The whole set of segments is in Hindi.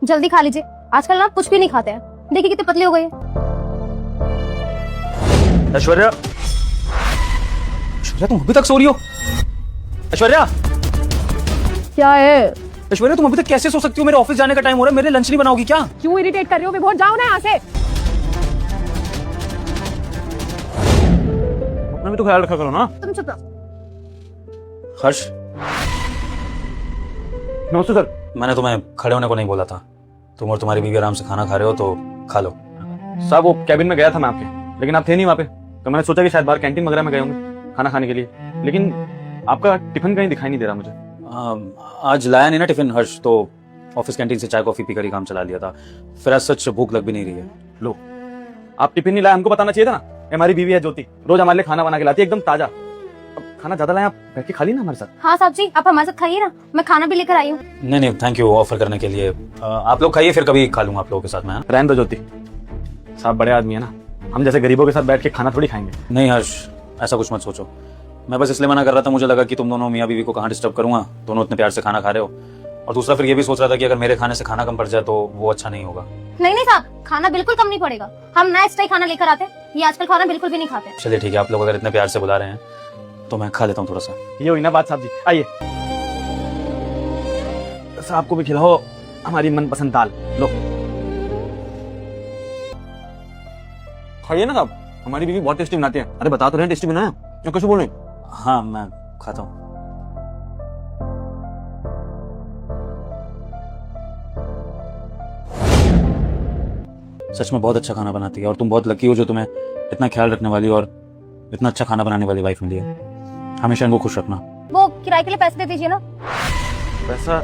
जल्दी खा लीजिए, आजकल ना कुछ भी नहीं खाते हैं। देखिए कितने पतले हो गए। ऐश्वर्या, ऐश्वर्या तुम अभी तक सो रही हो? ऐश्वर्या, क्या है? ऐश्वर्या तुम अभी तक कैसे सो सकती हो? मेरे ऑफिस जाने का टाइम हो रहा है, मेरे लंच नहीं बनाओगी क्या? क्यों इरिटेट कर रही हो? विभोर जाओ ना यहाँ से। अपना भी तो ख्याल रखा करो ना। तुम चुप रहो। हर्ष, नमस्ते सर। मैंने तुम्हें खड़े होने को नहीं बोला था। तुम और तुम्हारी बीवी आराम से खाना खा रहे हो तो खा लो। साहब वो कैबिन में गया था मैं आपके, लेकिन आप थे नहीं वहाँ पे, तो मैंने सोचा कि शायद बाहर कैंटीन वगैरह में गए होंगे खाना खाने के लिए, लेकिन आपका टिफिन कहीं दिखाई नहीं दे रहा मुझे। आज लाया नहीं ना टिफिन हर्ष, तो ऑफिस कैंटीन से चाय कॉफी पीकर ही काम चला लिया था। फिर आज सच भूख लग भी नहीं रही है। लो, आप टिफिन नहीं लाए, हमको बताना चाहिए था ना। हमारी बीवी है ज्योति, रोज हमारे लिए खाना बना के लाती है एकदम ताजा। अब खाना ज्यादा लाए, आप बैठ के खा ली ना हमारे साथ। हाँ साहब जी, आप हमारे साथ खाइए ना, मैं खाना भी लेकर आई हूँ। नहीं नहीं, थैंक यू ऑफर करने के लिए। आप लोग खाइए, फिर कभी खा लूंगा आप लोगों के साथ मैं। रहने दो ज्योति, साहब बड़े आदमी है ना, हम जैसे गरीबों के साथ बैठ के खाना थोड़ी खाएंगे। नहीं हर्ष, ऐसा कुछ मत सोचो। मैं बस इसलिए मना कर रहा था, मुझे लगा कि तुम दोनों मियाँ बीवी को कहाँ डिस्टर्ब करूंगा, दोनों इतने प्यार से खाना खा रहे हो। और दूसरा फिर ये भी सोच रहा था कि अगर मेरे खाने से खाना कम पड़ जाए तो वो अच्छा नहीं होगा। नहीं नहीं साहब, खाना बिल्कुल कम नहीं पड़ेगा। हम नया स्टाइल खाना लेकर आते हैं, ये आजकल खाना बिल्कुल भी नहीं खाते। चलिए ठीक है, आप लोग अगर इतने प्यार से बुला रहे हैं तो मैं खा लेता हूँ थोड़ा सा। ये हुई ना बात साहब जी, आइए। साहब को भी खिलाओ हमारी मनपसंद दाल। लो खाइए ना साहब, हमारी बीवी बहुत टेस्टी बनाती है। अरे बता तो रहे टेस्टी बनाया, या कैसे बोल रहे? हाँ मैं खाता हूँ। सच में बहुत अच्छा खाना बनाती है और तुम बहुत लकी हो जो तुम्हें इतना ख्याल रखने वाली और इतना अच्छा खाना बनाने वाली वाइफ मिली है। हमेशा इनको खुश रखना। वो किराए के लिए पैसे दे दीजिए ना। पैसा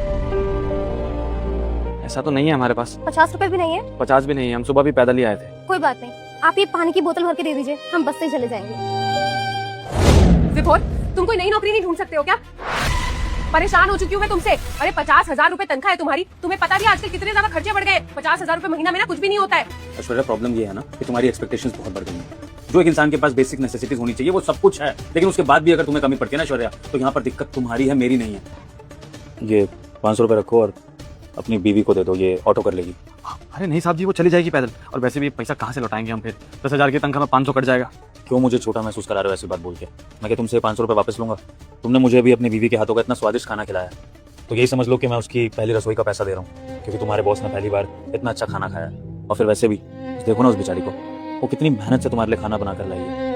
ऐसा तो नहीं है हमारे पास। 50 रुपए भी नहीं है? 50 भी नहीं है, हम सुबह भी पैदल ही आए थे। कोई बात नहीं, आप ये पानी की बोतल भर के दे दीजिए, हम बस से चले जाएंगे। विभोर, तुम कोई नई नौकरी नहीं ढूंढ सकते हो क्या? परेशान हो चुकी हूँ मैं तुमसे। अरे 50,000 रुपए तनख्वाह है तुम्हारी, तुम्हें पता भी आजकल कितने ज्यादा खर्चे बढ़ गए। 50,000 रुपए महीना में ना कुछ भी नहीं होता है। ऐश्वर्या, प्रॉब्लम ये है ना कि तुम्हारी एक्सपेक्टेशंस बहुत बढ़ गई हैं। जो एक इंसान के पास बेसिक नेसेसिटीज होनी चाहिए वो सब कुछ है, लेकिन उसके बाद भी अगर तुम्हें कमी पड़ती है ना ऐश्वर्या, तो यहाँ पर दिक्कत तुम्हारी है, मेरी नहीं है। ये 500 रुपए रखो और अपनी बीवी को दे दो, ये ऑटो कर लेगी। अरे नहीं साहब जी, वो चली जाएगी पैदल, और वैसे भी पैसा कहाँ से लौटाएंगे हम फिर? 10,000 की तनख्वाह में 500 कट जाएगा। क्यों मुझे छोटा महसूस करा रहे हो ऐसी बात बोल के? मैं क्या तुमसे 500 रुपए वापस लूंगा? तुमने मुझे भी अपनी बीवी के हाथों का इतना स्वादिष्ट खाना खिलाया, तो यही समझ लो कि मैं उसकी पहली रसोई का पैसा दे रहा हूँ, क्योंकि तुम्हारे बॉस ने पहली बार इतना अच्छा खाना खाया। और फिर वैसे भी देखो ना उस बेचारी को, वो कितनी मेहनत से तुम्हारे लिए खाना बना कर लाई है।